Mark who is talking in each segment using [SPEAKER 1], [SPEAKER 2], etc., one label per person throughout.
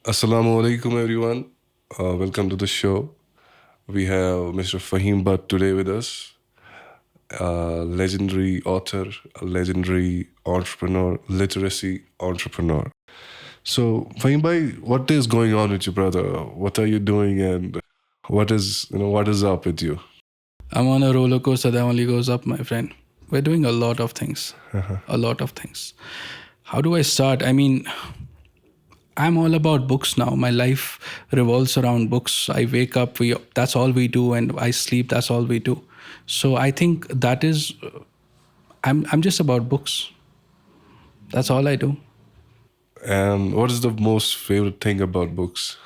[SPEAKER 1] Assalamu alaikum, everyone. Welcome to the show. We have Mr. Faheem Bhat today with us, a legendary author, a legendary entrepreneur, literacy entrepreneur. So, Faheem bhai, what is going on with you, brother? What are you doing, and what is up with you?
[SPEAKER 2] I'm on a roller coaster that only goes up, my friend. We're doing a lot of things. A lot of things. How do I start? I mean, I'm all about books now. My life revolves around books. I wake up, that's all we do, and I sleep, that's all we do. So I think that is I'm just about books. That's all I do.
[SPEAKER 1] And what is the most favorite thing about books?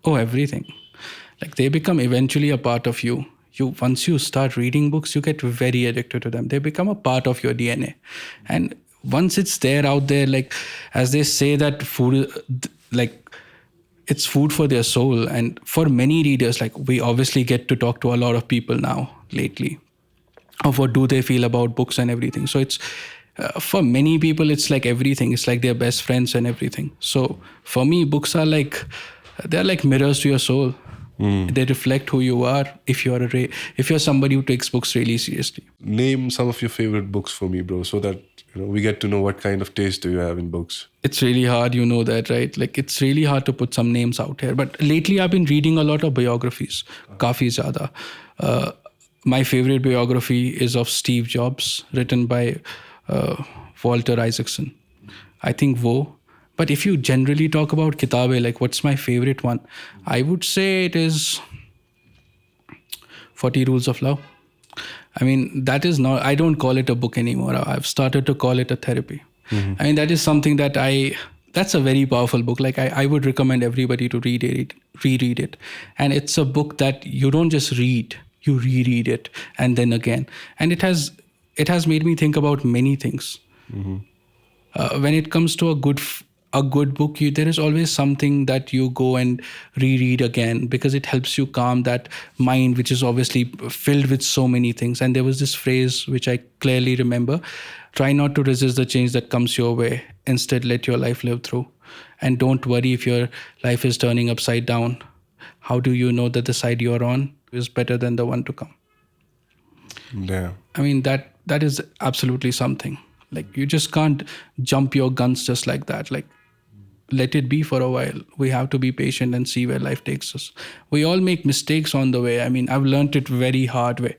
[SPEAKER 2] Oh, everything. Like they become eventually a part of you. You once you start reading books, you get very addicted to them. They become a part of your DNA. And once it's there out there, like as they say that food like it's food for their soul. And for many readers, like we obviously get to talk to a lot of people now lately of what do they feel about books and everything. So it's for many people it's like everything. It's like their best friends and everything. So for me, books are like they're like mirrors to your soul. They reflect who you are if you're somebody who takes books really seriously.
[SPEAKER 1] Name some of your favorite books for me, bro, so that we get to know what kind of taste do you have in books.
[SPEAKER 2] It's really hard, you know that, right? Like it's really hard to put some names out here. But lately I've been reading a lot of biographies. Kafi zyada. My favorite biography is of Steve Jobs, written by Walter Isaacson. I think wo. But if you generally talk about kitabe, like what's my favorite one? I would say it is 40 Rules of Love. I mean, that is not, I don't call it a book anymore. I've started to call it a therapy. I mean, that is something that's a very powerful book. Like I would recommend everybody to reread it. And it's a book that you don't just read, you reread it and then again. And it has made me think about many things. When it comes to a good book, there is always something that you go and reread again because it helps you calm that mind, which is obviously filled with so many things. And there was this phrase which I clearly remember: try not to resist the change that comes your way. Instead, let your life live through. And don't worry if your life is turning upside down. How do you know that the side you're on is better than the one to come?
[SPEAKER 1] Damn.
[SPEAKER 2] I mean, that is absolutely something. Like you just can't jump your guns just like that. Like let it be for a while. We have to be patient and see where life takes us. We all make mistakes on the way. I mean, I've learned it very hard way.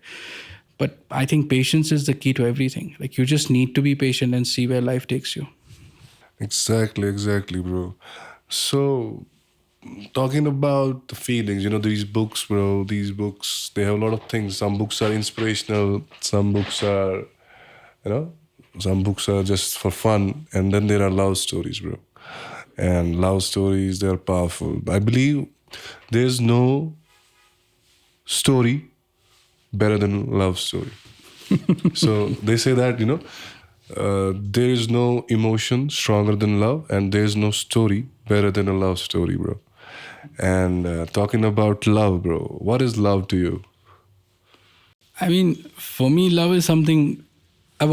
[SPEAKER 2] But I think patience is the key to everything. Like you just need to be patient and see where life takes you.
[SPEAKER 1] Exactly, bro. So, talking about the feelings, these books, bro, they have a lot of things. Some books are inspirational, you know, some books are just for fun, and then there are love stories, bro. And love stories, they're powerful. I believe there's no story better than love story. So they say that, there is no emotion stronger than love, and there's no story better than a love story, bro. And talking about love, bro, what is love to you?
[SPEAKER 2] I mean, for me, love is something I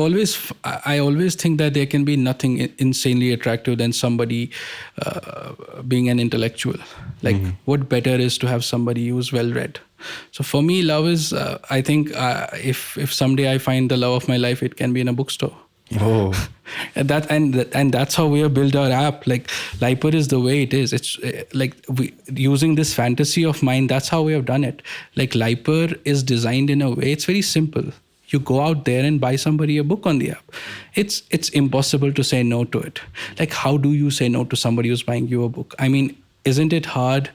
[SPEAKER 2] always think that there can be nothing insanely attractive than somebody being an intellectual. Like, what better is to have somebody who's well read? So for me, love is. I think if someday I find the love of my life, it can be in a bookstore.
[SPEAKER 1] Oh,
[SPEAKER 2] And that's how we have built our app. Like Liper is the way it is. It's like we using this fantasy of mine. That's how we have done it. Like Liper is designed in a way. It's very simple. You go out there and buy somebody a book on the app. It's impossible to say no to it. Like how do you say no to somebody who's buying you a book? I mean, isn't it hard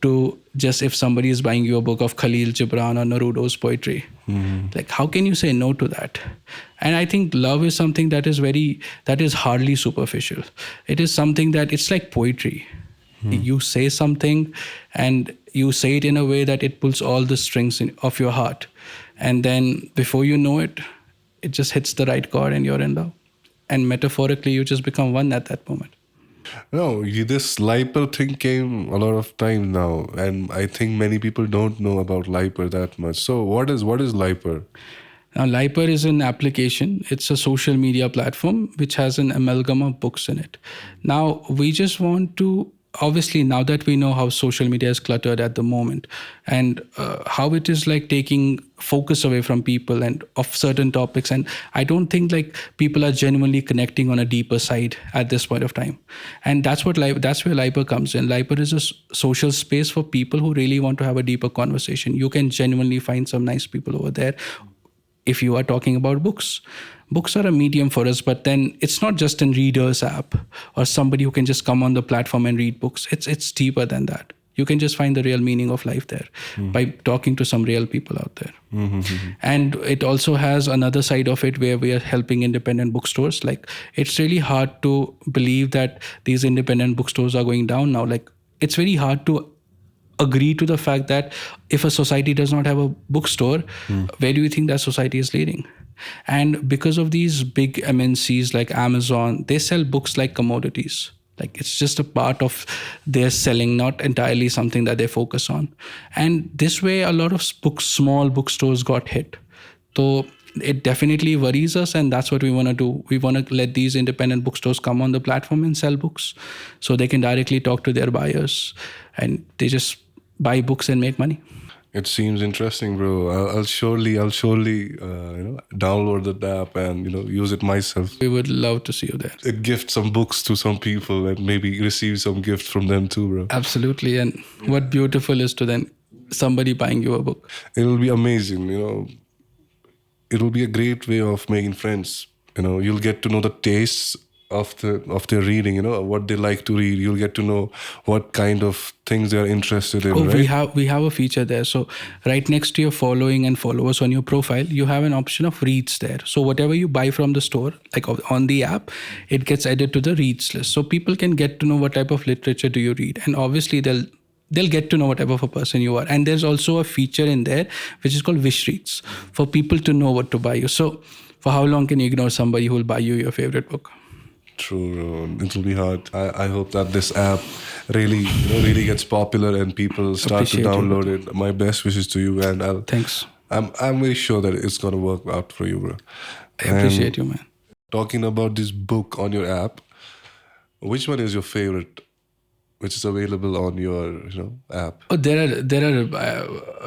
[SPEAKER 2] to just, if somebody is buying you a book of Khalil Gibran or Neruda's poetry, like how can you say no to that? And I think love is something that is hardly superficial. It is something that it's like poetry. You say something and you say it in a way that it pulls all the strings of your heart. And then before you know it, it just hits the right chord and you're in love. And metaphorically, you just become one at that moment.
[SPEAKER 1] no, this Liper thing came a lot of times now, and I think many people don't know about Liper that much. So, what is Liper?
[SPEAKER 2] Now, Liper is an application. It's a social media platform which has an amalgam of books in it. Now, we just want to obviously now that we know how social media is cluttered at the moment, and how it is like taking focus away from people and of certain topics, and I don't think like people are genuinely connecting on a deeper side at this point of time. And that's where Liper comes in. Liper is a social space for people who really want to have a deeper conversation. You can genuinely find some nice people over there. If you are talking about books, books are a medium for us, but then it's not just a reader's app or somebody who can just come on the platform and read books. It's deeper than that. You can just find the real meaning of life there by talking to some real people out there. And it also has another side of it where we are helping independent bookstores. Like, it's really hard to believe that these independent bookstores are going down now. Like, it's very hard to agree to the fact that if a society does not have a bookstore, where do you think that society is leading? And because of these big MNCs like Amazon, they sell books like commodities. Like, it's just a part of their selling, not entirely something that they focus on. And this way, a lot of small bookstores got hit. So it definitely worries us, and that's what we want to do. We want to let these independent bookstores come on the platform and sell books, so they can directly talk to their buyers, and they just buy books and make money.
[SPEAKER 1] It seems interesting, bro. I'll surely, download the app and use it myself.
[SPEAKER 2] We would love to see you there.
[SPEAKER 1] Gift some books to some people and maybe receive some gift from them too, bro.
[SPEAKER 2] Absolutely. And what beautiful is to then somebody buying you a book.
[SPEAKER 1] It will be amazing, It will be a great way of making friends. You'll get to know the tastes of their reading, what they like to read. You'll get to know what kind of things they are interested in.
[SPEAKER 2] Oh,
[SPEAKER 1] right?
[SPEAKER 2] we have a feature there. So right next to your following and followers on your profile, you have an option of reads there. So whatever you buy from the store, like on the app, it gets added to the reads list. So people can get to know what type of literature do you read, and obviously they'll get to know what type of a person you are. And there's also a feature in there which is called wish reads, for people to know what to buy you. So for how long can you ignore somebody who will buy you your favorite book?
[SPEAKER 1] True, it will be hard. I hope that this app really gets popular and people start to download it. My best wishes to you, and
[SPEAKER 2] Thanks.
[SPEAKER 1] I'm very sure that it's gonna work out for you, bro.
[SPEAKER 2] I appreciate you, man.
[SPEAKER 1] Talking about this book on your app, which one is your favorite, which is available on your app?
[SPEAKER 2] Oh, there are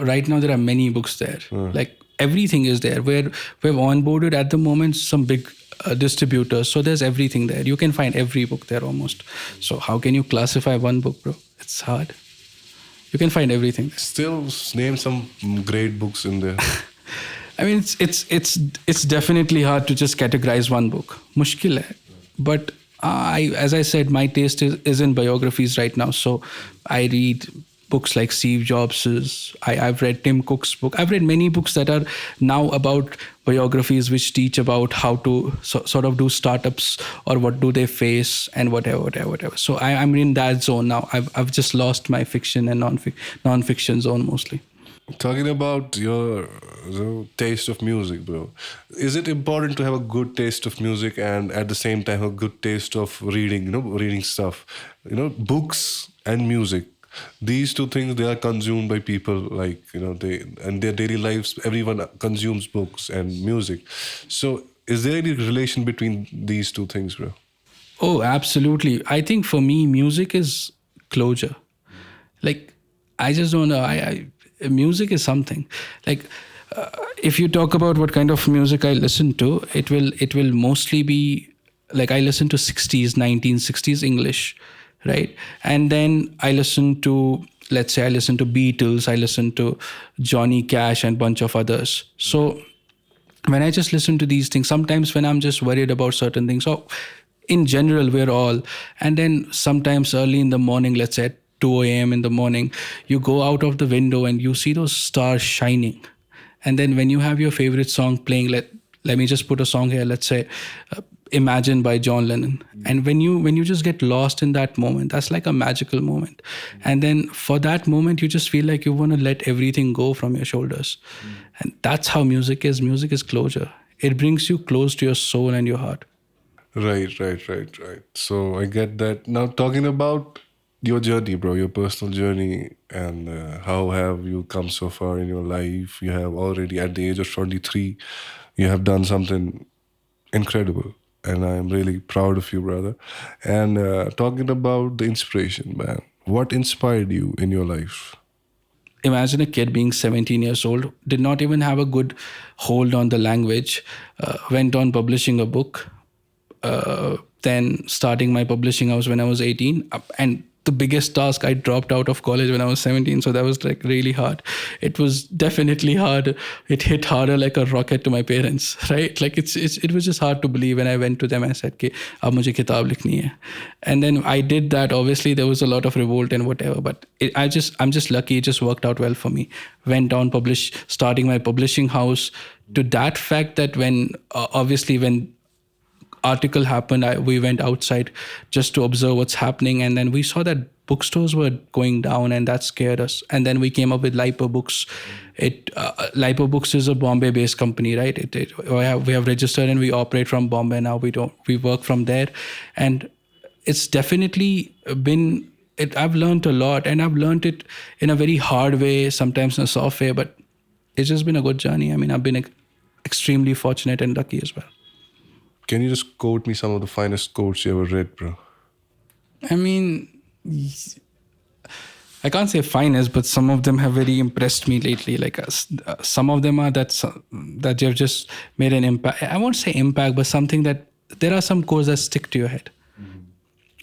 [SPEAKER 2] right now there are many books there. Like, everything is there. We've onboarded at the moment some big distributors, so there's everything there. You can find every book there almost. So how can you classify one book, bro? It's hard. You can find everything.
[SPEAKER 1] Still, name some great books in there.
[SPEAKER 2] I mean, it's definitely hard to just categorize one book. Mushkil hai. But as I said, my taste is in biographies right now. So I read books like Steve Jobs's. I've read Tim Cook's book. I've read many books that are now about biographies which teach about how to sort of do startups or what do they face and whatever. So I'm in that zone now. I've just lost my fiction and non-fiction zone mostly.
[SPEAKER 1] Talking about your taste of music, bro, is it important to have a good taste of music and at the same time a good taste of reading, reading stuff? Books and music, these two things, they are consumed by people, like, they, and their daily lives, everyone consumes books and music. So is there any relation between these two things, bro?
[SPEAKER 2] Oh, absolutely. I think for me, music is closure. Like, I just don't know. Music is something. Like, if you talk about what kind of music I listen to, it will mostly be like, I listen to 60s, 1960s English, right? And then I listen to, let's say I listen to Beatles, I listen to Johnny Cash and bunch of others. So when I just listen to these things, sometimes when I'm just worried about certain things, so in general, we're all, and then sometimes early in the morning, let's say at 2 a.m. in the morning, you go out of the window and you see those stars shining. And then when you have your favorite song playing, let me just put a song here, let's say Imagine by John Lennon. And when you just get lost in that moment, that's like a magical moment. And then for that moment, you just feel like you want to let everything go from your shoulders. And that's how music is. Music is closure. It brings you close to your soul and your heart.
[SPEAKER 1] Right. So I get that. Now, talking about your journey, bro, your personal journey, and how have you come so far in your life? You have already, at the age of 23, you have done something incredible. and I'm really proud of you, brother. And talking about the inspiration, man, what inspired you in your life?
[SPEAKER 2] Imagine a kid being 17 years old, did not even have a good hold on the language, went on publishing a book, then starting my publishing house when I was 18. And the biggest task, I dropped out of college when I was 17. So that was like really hard. It was definitely hard. It hit harder like a rocket to my parents, right? Like it was just hard to believe when I went to them and I said, "Okay, ab mujhe kitab likhni hai." And then I did that. Obviously, there was a lot of revolt and whatever, but I'm just lucky. It just worked out well for me. Went on starting my publishing house, to that fact that when obviously when article happened, we went outside just to observe what's happening, and then we saw that bookstores were going down, and that scared us. And then we came up with Lipo Books. Lipo Books is a Bombay-based company, right? We have registered and we operate from Bombay now. We work from there, and it's definitely been. I've learned a lot, and I've learned it in a very hard way, sometimes in a soft way, but it's just been a good journey. I mean, I've been extremely fortunate and lucky as well.
[SPEAKER 1] Can you just quote me some of the finest quotes you ever read, bro?
[SPEAKER 2] I mean, I can't say finest, but some of them have very impressed me lately. Like some of them are that you've just made an impact. I won't say impact, but something that there are some quotes that stick to your head. Mm-hmm.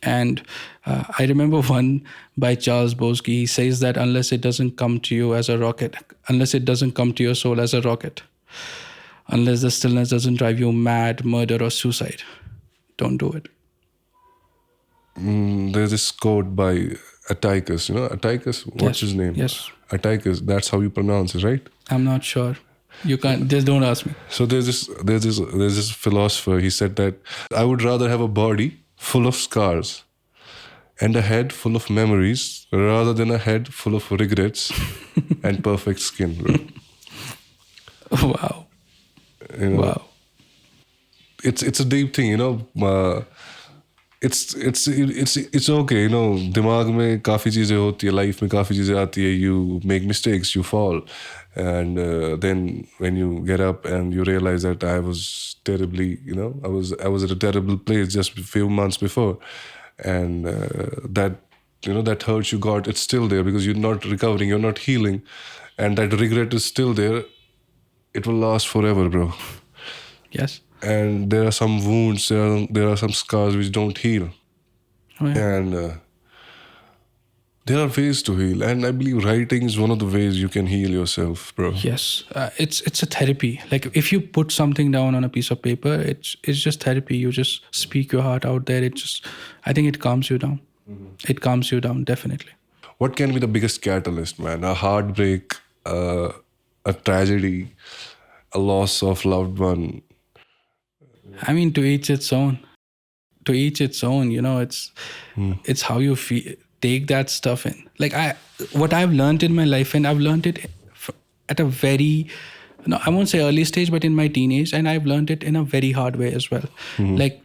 [SPEAKER 2] And I remember one by Charles Bosky. He says that unless it doesn't come to you as a rocket, unless it doesn't come to your soul as a rocket, unless the stillness doesn't drive you mad, murder, or suicide, don't do it.
[SPEAKER 1] There's this quote by Atticus. You know Atticus? What's his name?
[SPEAKER 2] Yes.
[SPEAKER 1] Atticus. That's how you pronounce it, right?
[SPEAKER 2] I'm not sure. You can't. Just don't ask me.
[SPEAKER 1] So there's this philosopher. He said that I would rather have a body full of scars and a head full of memories rather than a head full of regrets and perfect skin, bro.
[SPEAKER 2] Wow.
[SPEAKER 1] You know,
[SPEAKER 2] wow.
[SPEAKER 1] It's a deep thing, you know. It's okay, you know. दिमाग में काफी चीजें होती है, life में काफी चीजें आती है. You make mistakes, you fall, and then when you get up and you realize that I was terribly, you know, I was at a terrible place just a few months before, and that, you know, that hurt you got, it's still there because you're not recovering, you're not healing, and that regret is still there. It will last forever, bro.
[SPEAKER 2] Yes.
[SPEAKER 1] And there are some wounds, there are some scars which don't heal.
[SPEAKER 2] Oh, yeah.
[SPEAKER 1] And there are ways to heal. And I believe writing is one of the ways you can heal yourself, bro.
[SPEAKER 2] Yes. It's a therapy. Like if you put something down on a piece of paper, it's just therapy. You just speak your heart out there. I think it calms you down. Mm-hmm. It calms you down, definitely.
[SPEAKER 1] What can be the biggest catalyst, man? A heartbreak, a tragedy, a loss of loved one?
[SPEAKER 2] I mean, to each its own. To each its own, you know, it's how you feel. Take that stuff in. Like what I've learned in my life, and I've learned it at a very, no, I won't say early stage, but in my teenage, and I've learned it in a very hard way as well. Mm-hmm. Like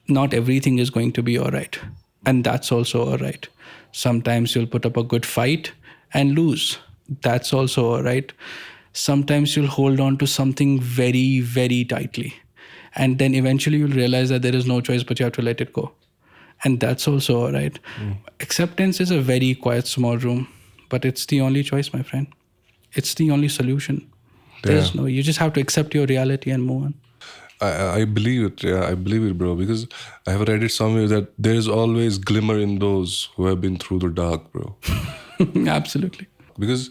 [SPEAKER 2] not everything is going to be all right. And that's also all right. Sometimes you'll put up a good fight and lose. That's also all right. Sometimes you'll hold on to something very, very tightly. And then eventually you'll realize that there is no choice, but you have to let it go. And that's also all right. Mm. Acceptance is a very quiet, small room, but it's the only choice, my friend. It's the only solution. There's no, you just have to accept your reality and move on.
[SPEAKER 1] I believe it. Yeah, I believe it, bro. Because I have read it somewhere that there is always glimmer in those who have been through the dark, bro.
[SPEAKER 2] Absolutely.
[SPEAKER 1] Because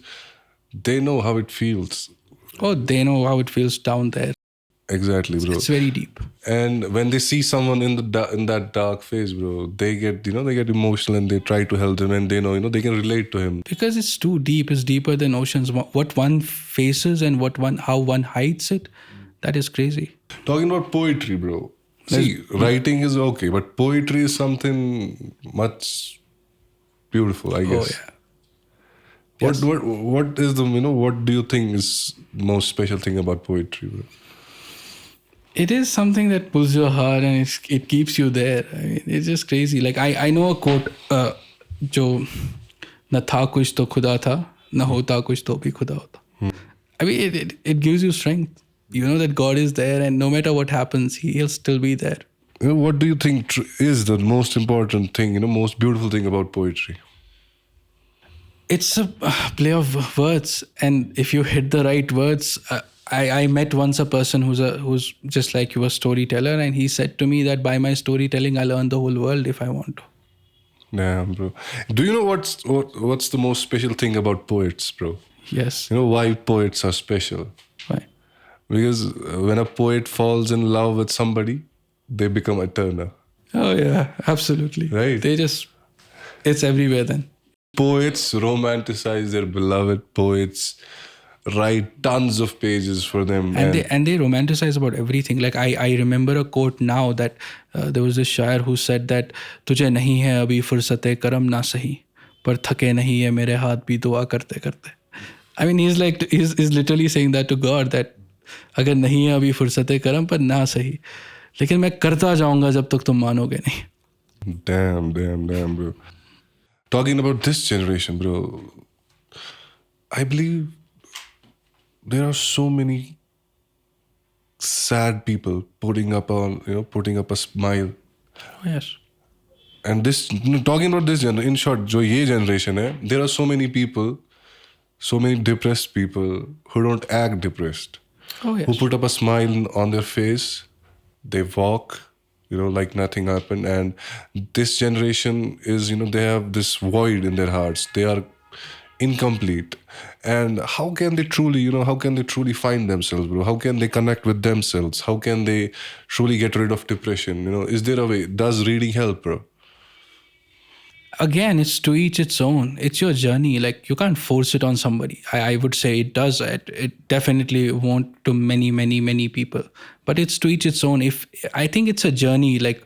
[SPEAKER 1] they know how it feels.
[SPEAKER 2] Oh, they know how it feels down there.
[SPEAKER 1] Exactly, bro.
[SPEAKER 2] It's very deep.
[SPEAKER 1] And when they see someone in that dark phase, bro, they get emotional and they try to help them, and they know, they can relate to him.
[SPEAKER 2] Because it's too deep. It's deeper than oceans. What one faces and how one hides it, that is crazy.
[SPEAKER 1] Talking about poetry, bro. See, writing is okay, but poetry is something much beautiful, I guess.
[SPEAKER 2] Oh, yeah. Yes.
[SPEAKER 1] What is what do you think is the most special thing about poetry, bro?
[SPEAKER 2] It is something that pulls your heart and it keeps you there. I mean, it's just crazy. Like I know a quote, जो न था कुछ तो खुदा था, न होता कुछ तो भी खुदा होता. I mean, it gives you strength. You know that God is there, and no matter what happens, He'll still be there.
[SPEAKER 1] what do you think is the most important thing, most beautiful thing about poetry?
[SPEAKER 2] It's a play of words, and if you hit the right words, I met once a person who's just like you, a storyteller, and he said to me that by my storytelling I'll earn the whole world if I want to.
[SPEAKER 1] Damn, bro. Do you know what's the most special thing about poets, bro?
[SPEAKER 2] Yes.
[SPEAKER 1] You know why poets are special?
[SPEAKER 2] Why?
[SPEAKER 1] Because when a poet falls in love with somebody, they become eternal.
[SPEAKER 2] Oh yeah, absolutely.
[SPEAKER 1] Right.
[SPEAKER 2] It's everywhere then.
[SPEAKER 1] Poets romanticize their beloved. Poets write tons of pages for them.
[SPEAKER 2] And they romanticize about everything. Like I remember a quote now that there was this शायर who said that तुझे नहीं है अभी फुर्सते करम ना सही पर थके नहीं है मेरे हाथ भी दुआ करते करते. I mean he's literally saying that to God that अगर नहीं है अभी फुर्सते करम पर ना सही लेकिन मैं करता जाऊंगा जब तक तुम मानोगे नहीं.
[SPEAKER 1] Damn, bro. Talking about this generation, bro, I believe there are so many sad people putting up a smile.
[SPEAKER 2] Oh, yes.
[SPEAKER 1] And this, talking about this generation, in short, jo ye generation hai, there are so many people, so many depressed people who don't act depressed.
[SPEAKER 2] Oh, yes.
[SPEAKER 1] Who put up a smile on their face, they walk, like nothing happened. And this generation is, they have this void in their hearts. They are incomplete. And how can they truly find themselves, bro? How can they connect with themselves? How can they truly get rid of depression? Is there a way? Does reading help, bro?
[SPEAKER 2] Again, it's to each its own. It's your journey. Like you can't force it on somebody. I would say it does. It definitely won't to many people. But it's to each its own. If I think it's a journey. Like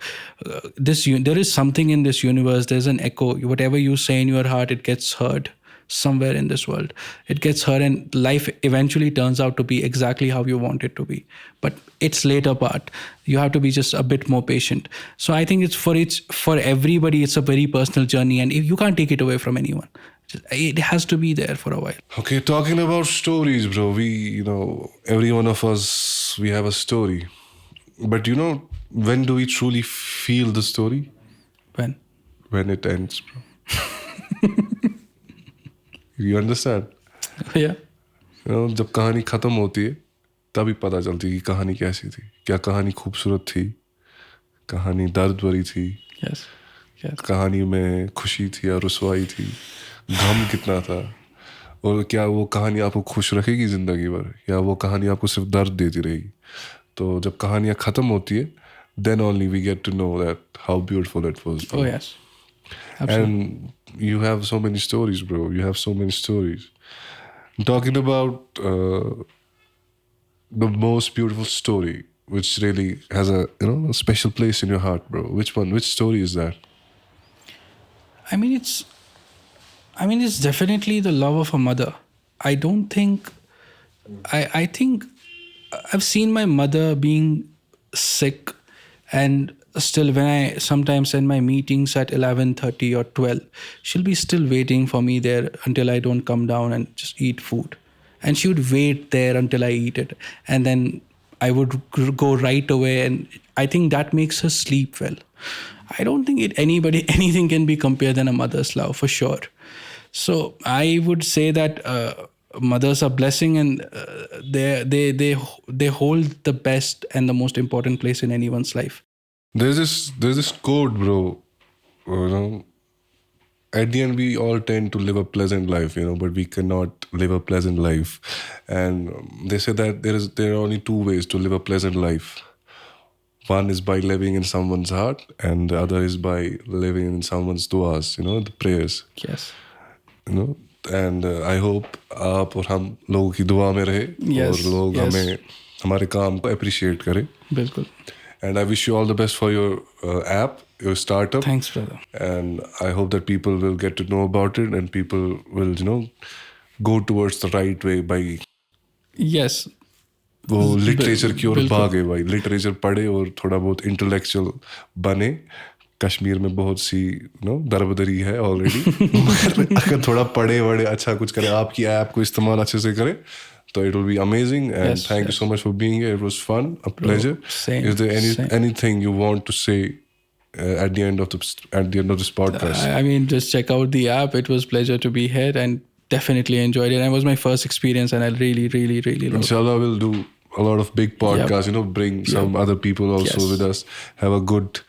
[SPEAKER 2] there is something in this universe. There's an echo. Whatever you say in your heart, it gets heard somewhere in this world. It gets heard, and life eventually turns out to be exactly how you want it to be. But it's later part. You have to be just a bit more patient. So I think it's for everybody. It's a very personal journey, and you can't take it away from anyone. It has to be there for a while.
[SPEAKER 1] Okay, talking about stories, bro. We, every one of us, we have a story. But when do we truly feel the story?
[SPEAKER 2] When?
[SPEAKER 1] When it ends, bro. You understand?
[SPEAKER 2] Yeah.
[SPEAKER 1] जब कहानी खत्म होती है तभी पता चलती है कि कहानी कैसी थी. क्या कहानी खूबसूरत थी, कहानी दर्द भरी थी,
[SPEAKER 2] Yes.
[SPEAKER 1] कहानी में खुशी थी या रुसवाई थी, गम कितना था, और क्या वो कहानी आपको खुश रखेगी जिंदगी भर या वो कहानी आपको सिर्फ दर्द देती रहेगी. तो जब कहानियाँ खत्म होती है, then only we get to know that how beautiful it was.
[SPEAKER 2] Oh yes. Absolutely.
[SPEAKER 1] And you have so many stories, bro. You have so many stories. Talking about the most beautiful story, which really has a special place in your heart, bro. Which one? Which story is that?
[SPEAKER 2] I mean, it's definitely the love of a mother. I don't think. I think I've seen my mother being sick, and still when I sometimes in my meetings at 11:30 or 12, she'll be still waiting for me there until I don't come down and just eat food. And she would wait there until I eat it. And then I would go right away. And I think that makes her sleep well. I don't think anything can be compared than a mother's love, for sure. So I would say that mothers are blessing, and they hold the best and the most important place in anyone's life.
[SPEAKER 1] There's this quote, bro. At the end, we all tend to live a pleasant life, but we cannot live a pleasant life. And they say that there are only two ways to live a pleasant life. One is by living in someone's heart, and the other is by living in someone's duas, the prayers.
[SPEAKER 2] Yes.
[SPEAKER 1] And I hope आप और हम लोगों की दुआ में रहे,
[SPEAKER 2] Yes,
[SPEAKER 1] और लोग
[SPEAKER 2] yes.
[SPEAKER 1] हमें हमारे काम को appreciate करें.
[SPEAKER 2] बिल्कुल.
[SPEAKER 1] And I wish you all the best for your app, your startup.
[SPEAKER 2] Thanks, brother.
[SPEAKER 1] And I hope that people will get to know about it, and people will, go towards the right way by
[SPEAKER 2] Yes.
[SPEAKER 1] वो literature की ओर
[SPEAKER 2] बिल्कुल.
[SPEAKER 1] भागे भाई. Literature पढ़े और थोड़ा बहुत intellectual बने. कश्मीर में बहुत सी दरबदरी है ऑलरेडी. अगर थोड़ा पढ़े वढ़े अच्छा कुछ करें, आपकी ऐप को इस्तेमाल अच्छे से करें, So it will be amazing. And
[SPEAKER 2] Yes,
[SPEAKER 1] thank you so much for being here. It was fun, a pleasure.
[SPEAKER 2] same,
[SPEAKER 1] Is there
[SPEAKER 2] same.
[SPEAKER 1] anything you want to say at the end of this podcast?
[SPEAKER 2] I mean, just check out the app. It was pleasure to be here and definitely enjoyed it. And it was my first experience and I really, really, really loved it.
[SPEAKER 1] Inshallah, we'll do a lot of big podcasts. Bring some other people also
[SPEAKER 2] Yes.
[SPEAKER 1] with us. Have a good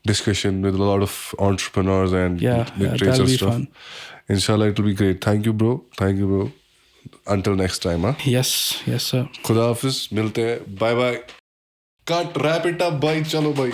[SPEAKER 1] discussion with a lot of entrepreneurs and literature
[SPEAKER 2] that'll be
[SPEAKER 1] stuff.
[SPEAKER 2] fun.
[SPEAKER 1] Inshallah, it will be great. Thank you, bro. Until next time, huh?
[SPEAKER 2] Yes, sir.
[SPEAKER 1] Khuda Hafiz. Milte hain. Bye bye. Cut. Wrap it up, bhai. Chalo, bhai.